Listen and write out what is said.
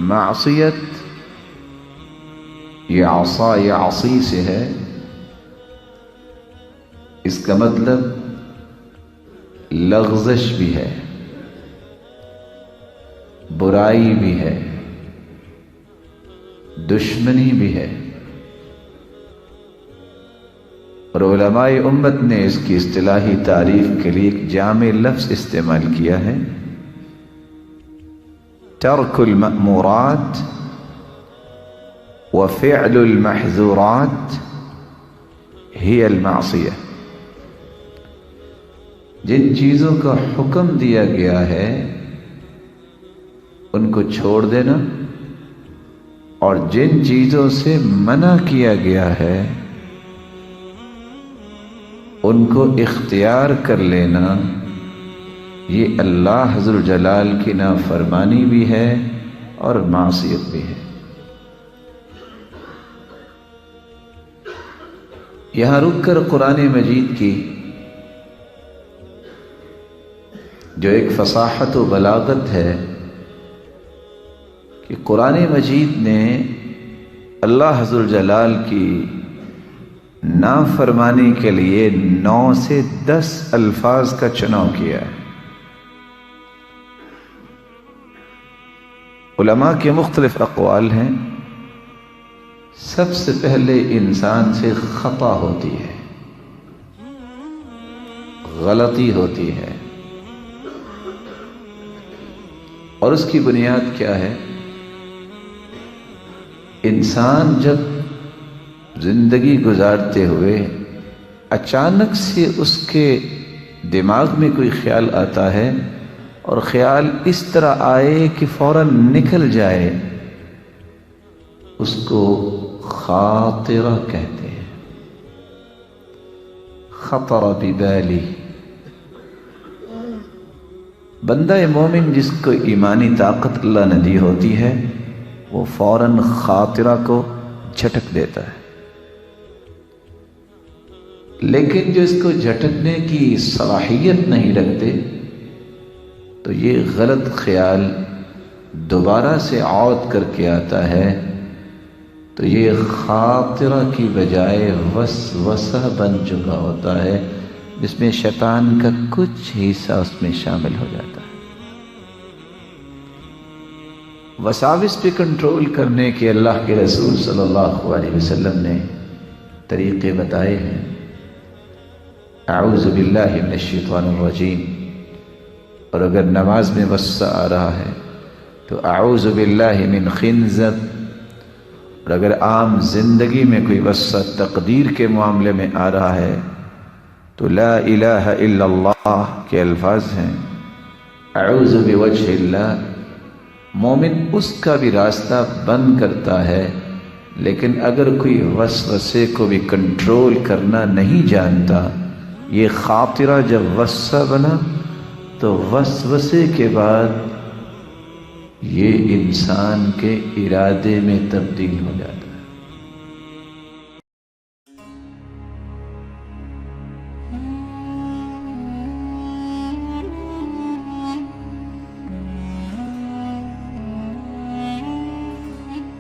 معصیت یہ عصا یعصی سے ہے، اس کا مطلب لغزش بھی ہے، برائی بھی ہے، دشمنی بھی ہے، اور علماء امت نے اس کی اصطلاحی تعریف کے لیے ایک جامع لفظ استعمال کیا ہے، ترک المأمورات وفعل المحظورات ہی المعصیہ۔ جن چیزوں کا حکم دیا گیا ہے ان کو چھوڑ دینا، اور جن چیزوں سے منع کیا گیا ہے ان کو اختیار کر لینا، یہ اللہ ذو الجلال کی نافرمانی بھی ہے اور معصیت بھی ہے۔ یہاں رک کر قرآن مجید کی جو ایک فصاحت و بلاغت ہے کہ قرآن مجید نے اللہ ذو الجلال کی نافرمانی کے لیے 9 سے 10 الفاظ کا چناؤ کیا ہے۔ علماء کے مختلف اقوال ہیں۔ سب سے پہلے انسان سے خطا ہوتی ہے، غلطی ہوتی ہے، اور اس کی بنیاد کیا ہے؟ انسان جب زندگی گزارتے ہوئے اچانک سے اس کے دماغ میں کوئی خیال آتا ہے، اور خیال اس طرح آئے کہ فوراً نکل جائے، اس کو خاطرہ کہتے ہیں۔ خطر ببالی، بندہ مومن جس کو ایمانی طاقت اللہ نے دی ہوتی ہے وہ فوراً خاطرہ کو جھٹک دیتا ہے، لیکن جو اس کو جھٹکنے کی صلاحیت نہیں رکھتے تو یہ غلط خیال دوبارہ سے عود کر کے آتا ہے، تو یہ خاطرہ کی بجائے وسوسہ بن چکا ہوتا ہے، جس میں شیطان کا کچھ حصہ اس میں شامل ہو جاتا ہے۔ وساوس پہ کنٹرول کرنے کے اللہ کے رسول صلی اللہ علیہ وسلم نے طریقے بتائے ہیں۔ اعوذ باللہ من الشیطان الرجیم، اور اگر نماز میں وسوسہ آ رہا ہے تو اعوذ باللہ من خنزب، اور اگر عام زندگی میں کوئی وسوسہ تقدیر کے معاملے میں آ رہا ہے تو لا الہ الا اللہ کے الفاظ ہیں۔ اعوذ بوجہ اللہ، مومن اس کا بھی راستہ بند کرتا ہے، لیکن اگر کوئی وسوسے کو بھی کنٹرول کرنا نہیں جانتا، یہ خاطرہ جب وسوسہ بنا تو وسوسے کے بعد یہ انسان کے ارادے میں تبدیل ہو جاتا ہے۔